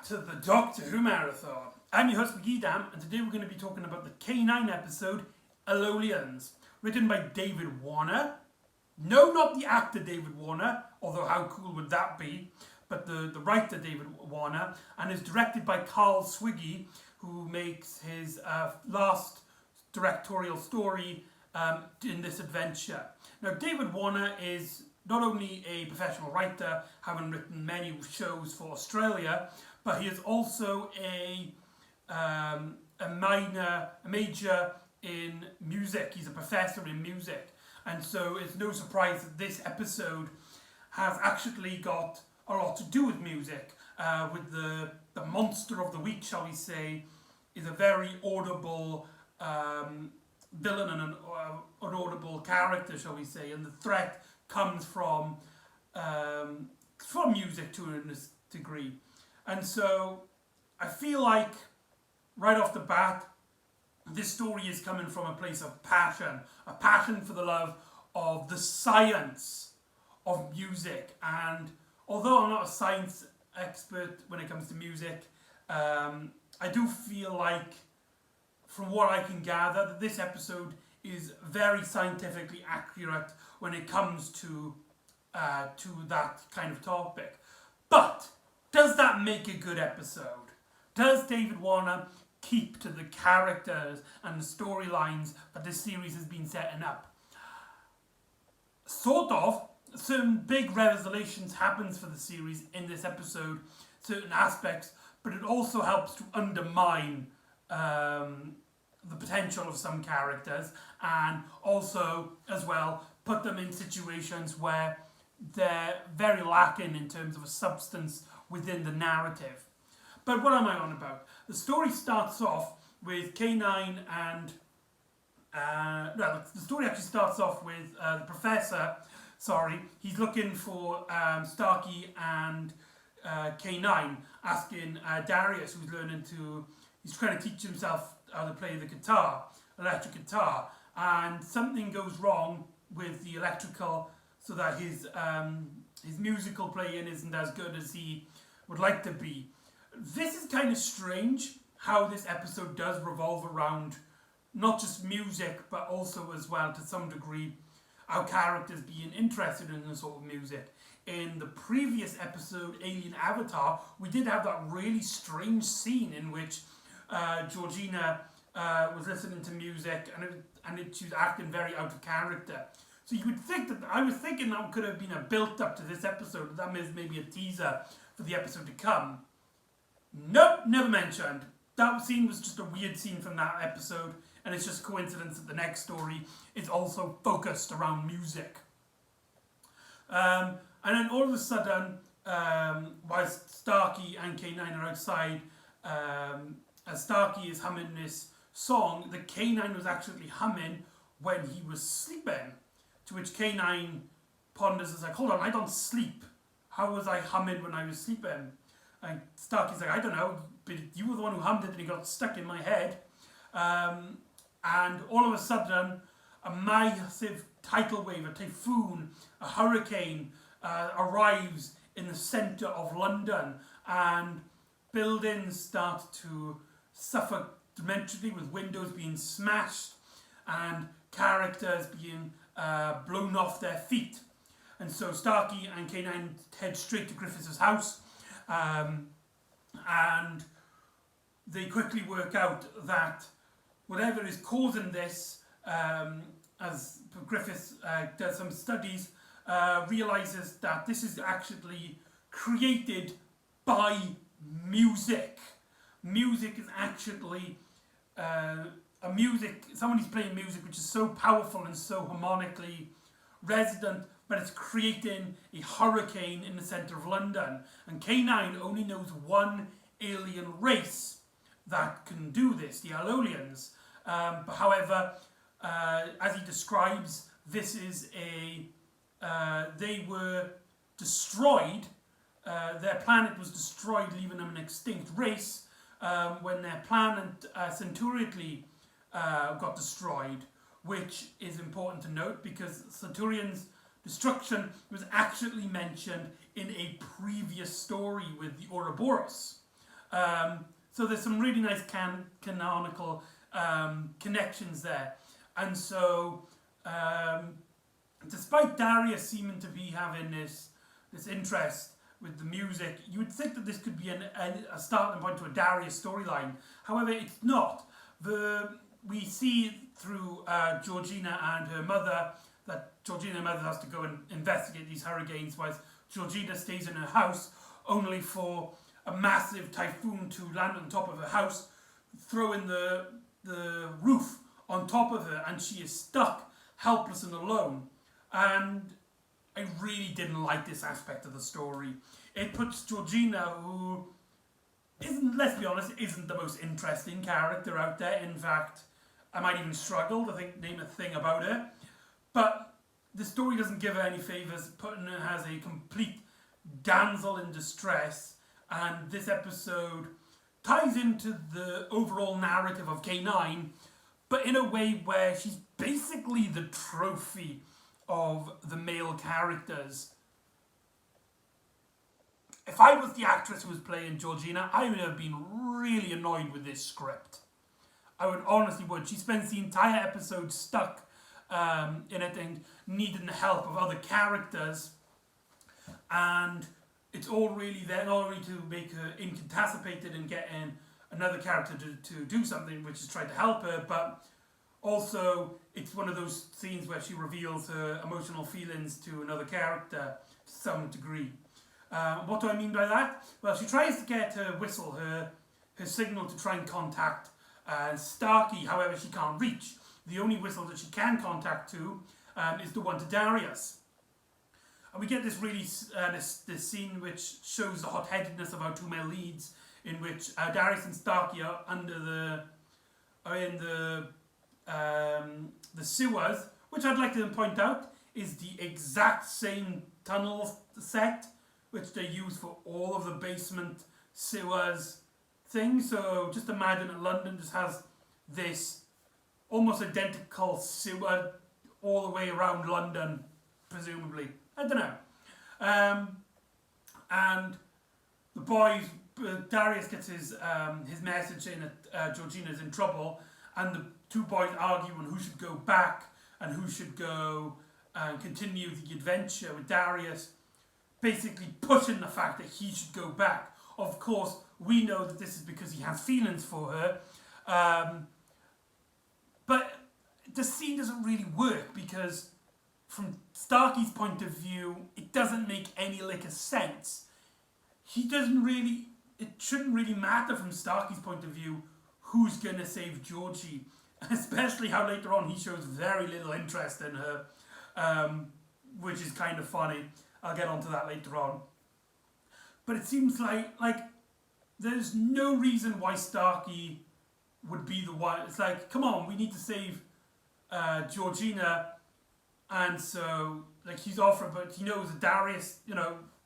back to the Doctor Who Marathon. I'm your host McEdam, and today we're going to be talking about the K9 episode, Aeolians, written by David Warner. No, not the actor David Warner, although how cool would that be, but the writer David Warner, and is directed by Carl Swiggy, who makes his last directorial story in this adventure. Now, David Warner is not only a professional writer, having written many shows for Australia, but he is also a major in music. He's a professor in music. And so it's no surprise that this episode has actually got a lot to do with music. With the monster of the week, shall we say, is a very audible villain and an audible character, shall we say. And the threat comes from music to a degree. And so I feel like right off the bat, this story is coming from a place of passion, a passion for the love of the science of music. And although I'm not a science expert when it comes to music, I do feel like, from what I can gather, that this episode is very scientifically accurate when it comes to that kind of topic. But does that make a good episode? Does David Warner keep to the characters and the storylines that this series has been setting up? Sort of. Certain big revelations happens for the series in this episode, certain aspects, but it also helps to undermine the potential of some characters, and also, as well, put them in situations where they're very lacking in terms of a substance within the narrative. But what am I on about? The story starts off with K9 and... the story actually starts off with the professor. He's looking for Starkey and K9, asking Darius, he's trying to teach himself how to play the guitar, electric guitar, and something goes wrong with the electrical, so that his musical playing isn't as good as he would like to be. This is kind of strange, how this episode does revolve around not just music, but also as well, to some degree, our characters being interested in the sort of music. In the previous episode, Alien Avatar, we did have that really strange scene in which Georgina was listening to music and she was acting very out of character. So you would think that, I was thinking that could have been a built-up to this episode, that is maybe a teaser for the episode to come. Nope, never mentioned. That scene was just a weird scene from that episode, and it's just coincidence that the next story is also focused around music. And then all of a sudden, whilst Starkey and K9 are outside, as Starkey is humming this song that K9 was actually humming when he was sleeping, to which K9 ponders, is like, hold on, I don't sleep. How was I humming when I was sleeping? And Starkey's like, I don't know, but you were the one who hummed it and it got stuck in my head. And all of a sudden, a massive tidal wave, a typhoon, a hurricane arrives in the centre of London, and buildings start to suffer tremendously, with windows being smashed and characters being blown off their feet. And so Starkey and K9 head straight to Griffiths' house, and they quickly work out that whatever is causing this, as Griffiths does some studies, realises that this is actually created by music. Music is actually someone who's playing music which is so powerful and so harmonically resonant, but it's creating a hurricane in the centre of London. And K9 only knows one alien race that can do this, the Aeolians. But however, as he describes, this is they were destroyed, their planet was destroyed, leaving them an extinct race, when their planet Centauri got destroyed, which is important to note because Centaurian's destruction was actually mentioned in a previous story with the Ouroboros. So there's some really nice canonical connections there. And so, despite Darius seeming to be having this interest with the music, you would think that this could be a starting point to a Darius storyline. However, it's not. We see through Georgina and her mother that Georgina and her mother has to go and investigate these hurricanes, whilst Georgina stays in her house, only for a massive typhoon to land on top of her house, throwing the roof on top of her, and she is stuck, helpless and alone. And I really didn't like this aspect of the story. It puts Georgina, who isn't, let's be honest, isn't the most interesting character out there. In fact, I might even struggle to name a thing about her. But the story doesn't give her any favours, putting her as a complete damsel in distress. And this episode ties into the overall narrative of K9, but in a way where she's basically the trophy of the male characters. If I was the actress who was playing Georgina, I would have been really annoyed with this script. I would honestly would. She spends the entire episode stuck in it and needing the help of other characters, and it's all really there not only to make her incapacitated and get in another character to do something, which is try to help her, but also it's one of those scenes where she reveals her emotional feelings to another character to some degree. What do I mean by that? Well, she tries to get her whistle, her signal, to try and contact Starkey. However, she can't reach. The only whistle that she can contact to is the one to Darius. And we get this really this scene which shows the hot-headedness of our two male leads, in which Darius and Starkey are in the sewers, which I'd like to point out is the exact same tunnel set which they use for all of the basement sewers things. So just imagine that London just has this almost identical sewer all the way around London, presumably. I don't know. And the boys, Darius gets his message saying that Georgina's in trouble, and the two boys argue on who should go back and who should go and continue the adventure, with Darius basically pushing the fact that he should go back. Of course, we know that this is because he has feelings for her, but the scene doesn't really work because from Starkey's point of view, it doesn't make any lick of sense. It shouldn't really matter from Starkey's point of view who's going to save Georgie, especially how later on he shows very little interest in her, which is kind of funny. I'll get onto that later on. But it seems like there's no reason why Starkey would be the one. It's like, come on, we need to save Georgina, and so he's offering, but he knows that Darius,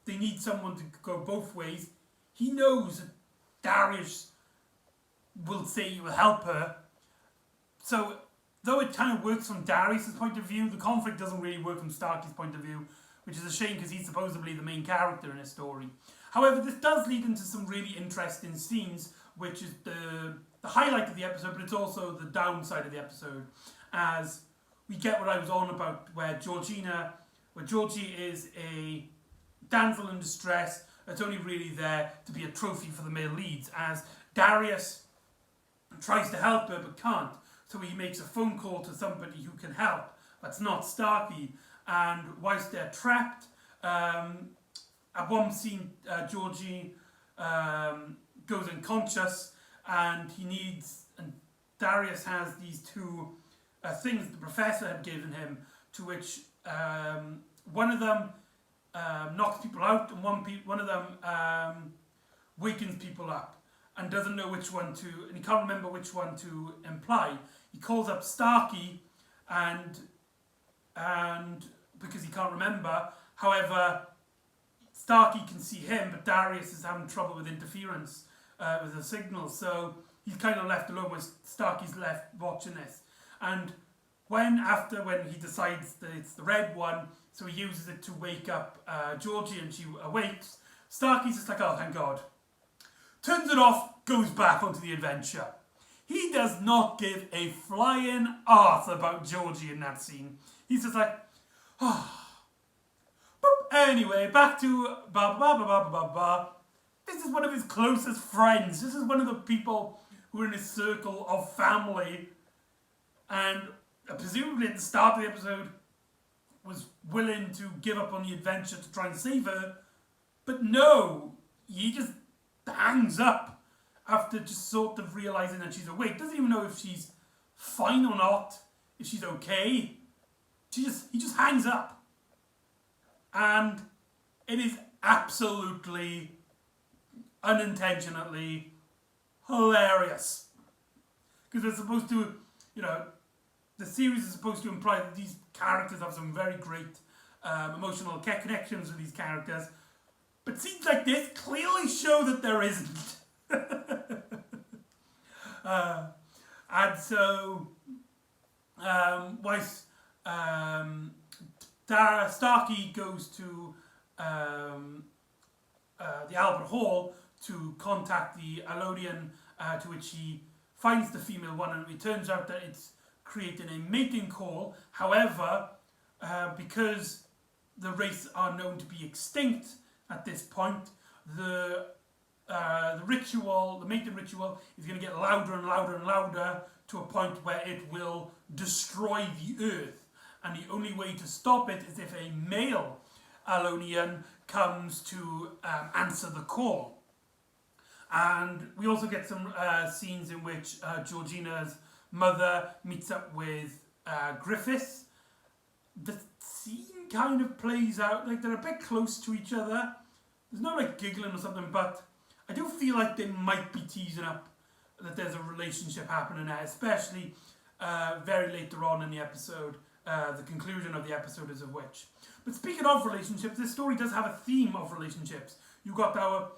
they need someone to go both ways. He knows that Darius will say he will help her. So though it kind of works from Darius' point of view, the conflict doesn't really work from Starkey's point of view, which is a shame because he's supposedly the main character in this story. However, this does lead into some really interesting scenes, which is the highlight of the episode, but it's also the downside of the episode, as we get what I was on about, where Georgie is a damsel in distress that's only really there to be a trophy for the male leads, as Darius tries to help her but can't, so he makes a phone call to somebody who can help. That's not Starkey, and whilst they're trapped, at one scene, Georgie goes unconscious, and Darius has these two things the professor had given him, to which one of them knocks people out, and one of them wakens people up, and doesn't know which one to, and he can't remember which one to imply. He calls up Starkey, and because he can't remember, however, Starkey can see him, but Darius is having trouble with interference with the signal, so he's kind of left alone when Starkey's left watching this. And when he decides that it's the red one, so he uses it to wake up Georgie, and she awakes, Starkey's just like, oh, thank God. turns it off, goes back onto the adventure. He does not give a flying arse about Georgie in that scene. He's just like, oh. Anyway, back to ba ba ba ba ba ba ba. This is one of his closest friends. This is one of the people who are in his circle of family. And presumably at the start of the episode was willing to give up on the adventure to try and save her. But no, he just hangs up after just sort of realising that she's awake. Doesn't even know if she's fine or not, if she's okay. He just hangs up. And it is absolutely, unintentionally hilarious. Because they're supposed to, the series is supposed to imply that these characters have some very great emotional connections with these characters. But scenes like this clearly show that there isn't. And so, whilst Starkey goes to the Albert Hall to contact the Aeolian, to which he finds the female one, and it turns out that it's creating a mating call. However, because the race are known to be extinct at this point, the ritual, the mating ritual, is going to get louder and louder and louder to a point where it will destroy the earth. And the only way to stop it is if a male Aeolian comes to answer the call. And we also get some scenes in which Georgina's mother meets up with Griffith. The scene kind of plays out like they're a bit close to each other. There's no like giggling or something, but I do feel like they might be teasing up that there's a relationship happening there, especially very later on in the episode. The conclusion of the episode is of which. But speaking of relationships, this story does have a theme of relationships. You got our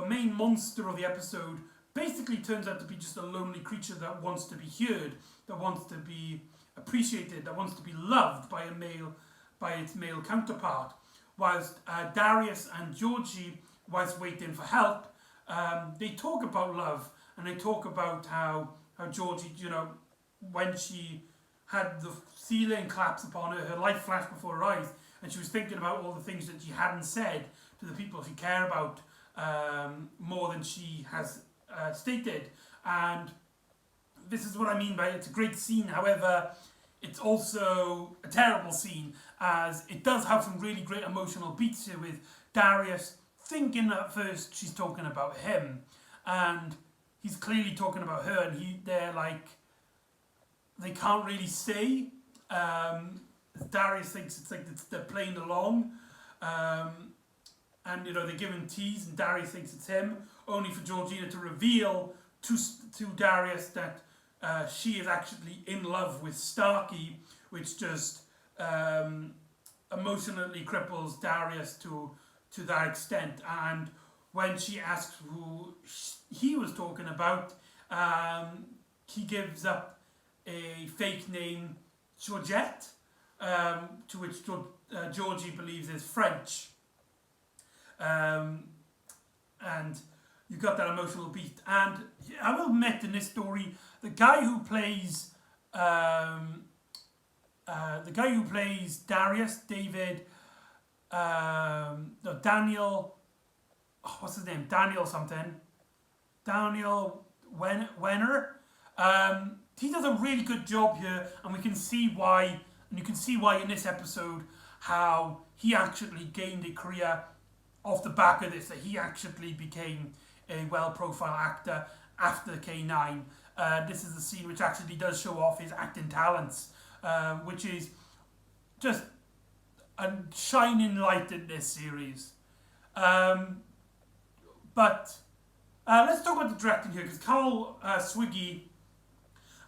main monster of the episode basically turns out to be just a lonely creature that wants to be heard, that wants to be appreciated, that wants to be loved by its male counterpart. Whilst Darius and Georgie, whilst waiting for help, they talk about love, and they talk about how Georgie, when she had the ceiling collapse upon her, her life flashed before her eyes, and she was thinking about all the things that she hadn't said to the people she cared about more than she has stated. And this is what I mean by it's a great scene. However, it's also a terrible scene, as it does have some really great emotional beats here with Darius thinking at first she's talking about him, and he's clearly talking about her, and they're like, they can't really say. Darius thinks it's like they're playing along, and they give him tease, and Darius thinks it's him, only for Georgina to reveal to Darius that she is actually in love with Starkey, which just emotionally cripples Darius to that extent. And when she asks who he was talking about, he gives up a fake name, Georgette, to which Georgie believes is French. And you got that emotional beat. And I will admit, in this story, the guy who plays Darius, David, Daniel, what's his name? Daniel something. Daniel Wenner. He does a really good job here, and we can see why. And you can see why in this episode how he actually gained a career off the back of this. That he actually became a well-profiled actor after K9. This is the scene which actually does show off his acting talents, which is just a shining light in this series. But let's talk about the directing here, because Carl Swiggy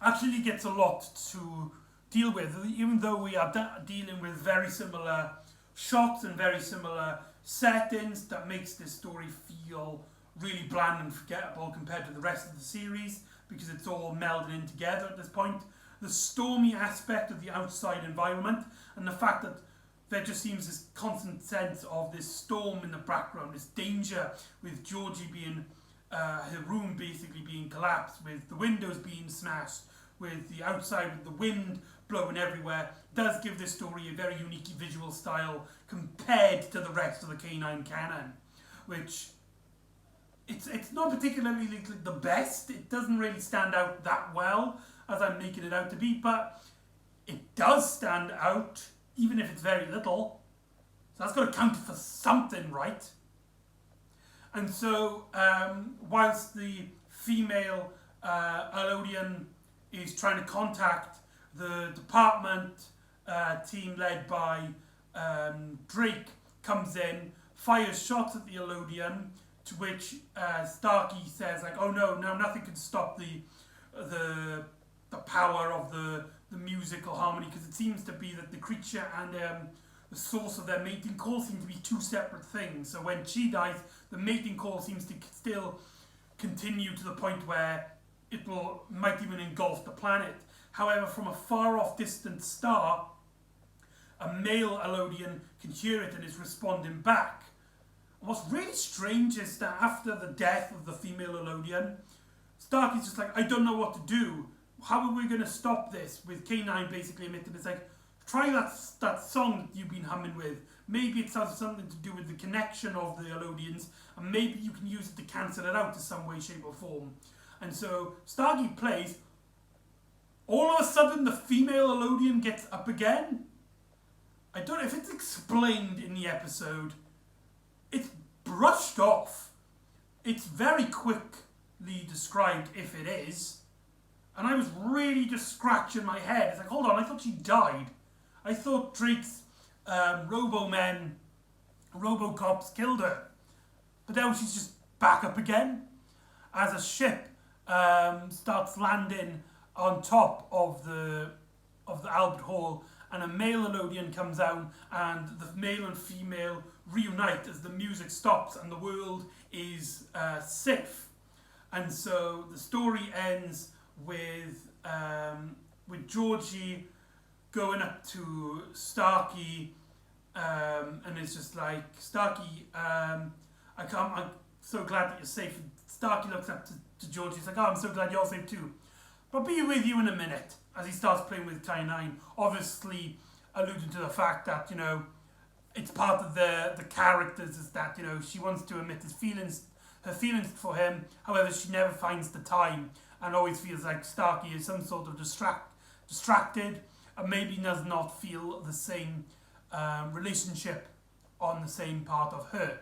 actually gets a lot to deal with, even though we are dealing with very similar shots and very similar settings. That makes this story feel really bland and forgettable compared to the rest of the series, because it's all melded in together at this point. The stormy aspect of the outside environment, and the fact that there just seems this constant sense of this storm in the background, this danger, with Georgie being her room basically being collapsed, with the windows being smashed, with the outside, with the wind blowing everywhere, does give this story a very unique visual style compared to the rest of the K9 canon, which it's not particularly like the best. It doesn't really stand out that well as I'm making it out to be, but it does stand out, even if it's very little. So that's got to count for something, right? And so, whilst the female Aeolian is trying to contact the department team led by Drake, comes in, fires shots at the Aeolian, to which Starkey says, like, oh no, nothing can stop the power of the musical harmony, because it seems to be that the creature and the source of their mating call seem to be two separate things. So when she dies, the mating call seems to still continue to the point where might even engulf the planet. However, from a far off distant star, a male Aeolian can hear it and is responding back. And what's really strange is that after the death of the female Aeolian, Starkey's just like, I don't know what to do. How are we going to stop this? With K9 basically admitted, it's like, try that song that you've been humming with. Maybe it has something to do with the connection of the Aeolians, and maybe you can use it to cancel it out in some way, shape or form. And so Starkey plays. All of a sudden the female Aeolian gets up again. I don't know if it's explained in the episode. It's brushed off. It's very quickly described if it is. And I was really just scratching my head. It's like, hold on, I thought she died. I thought Drake's Robocops killed her. But now she's just back up again as a ship starts landing on top of the Albert Hall, and a male Aeolian comes out, and the male and female reunite as the music stops and the world is safe. And so the story ends with Georgie going up to Starkey, and it's just like, Starkey, I'm so glad that you're safe. And Starkey looks up to Georgie. He's like, oh, I'm so glad you're safe too. But I'll be with you in a minute, as he starts playing with K9, obviously alluding to the fact that, you know, it's part of the characters is that, you know, she wants to admit her feelings for him, however she never finds the time, and always feels like Starkey is some sort of distracted, and maybe does not feel the same relationship on the same part of her.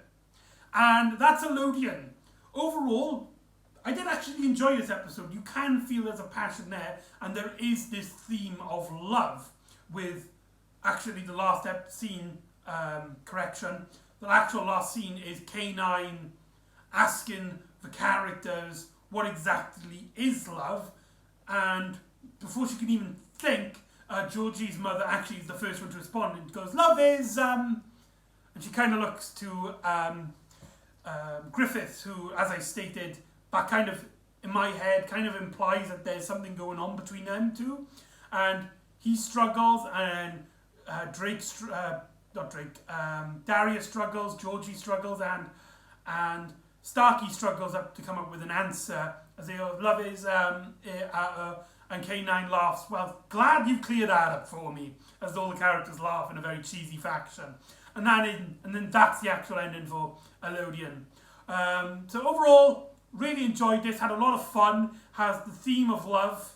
And that's Aeolian. Overall, I did actually enjoy this episode. You can feel there's a passion there, and there is this theme of love with actually the last scene, correction, the actual last scene is K9 asking the characters what exactly is love, and before she can even think, Georgie's mother actually is the first one to respond and goes, love is, and she kind of looks to Griffith, who, as I stated, that kind of, in my head, kind of implies that there's something going on between them two, and he struggles, and Darius struggles, Georgie struggles, and Starkey struggles to come up with an answer, as they go, love is, and K9 laughs, well, glad you cleared that up for me, as all the characters laugh in a very cheesy fashion. And then that's the actual ending for Aeolian. So overall, really enjoyed this, had a lot of fun, has the theme of love,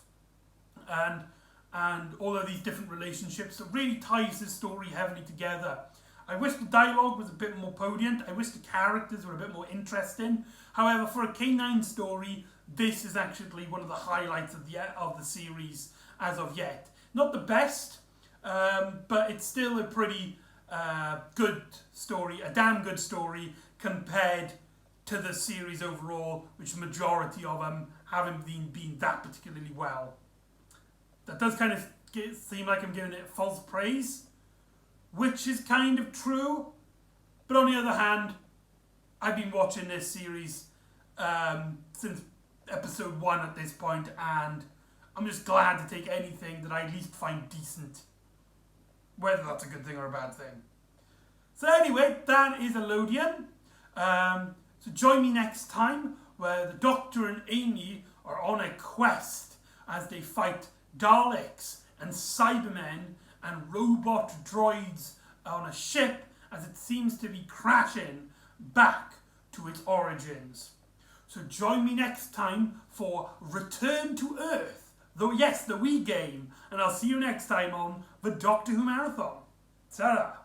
and all of these different relationships that really ties this story heavily together. I wish the dialogue was a bit more poignant, I wish the characters were a bit more interesting. However, for a K9 story, this is actually one of the highlights of the series as of yet. Not the best, but it's still a pretty good story, a damn good story compared to the series overall, which the majority of them haven't been that particularly well. That does kind of seem like I'm giving it false praise, which is kind of true, but on the other hand, I've been watching this series since episode 1 at this point, and I'm just glad to take anything that I at least find decent, whether that's a good thing or a bad thing. So anyway, that is Aeolian. So join me next time where the Doctor and Amy are on a quest as they fight Daleks and Cybermen and robot droids on a ship as it seems to be crashing back to its origins. So join me next time for Return to Earth, the Wii game, and I'll see you next time on the Doctor Who Marathon. Ta-ra!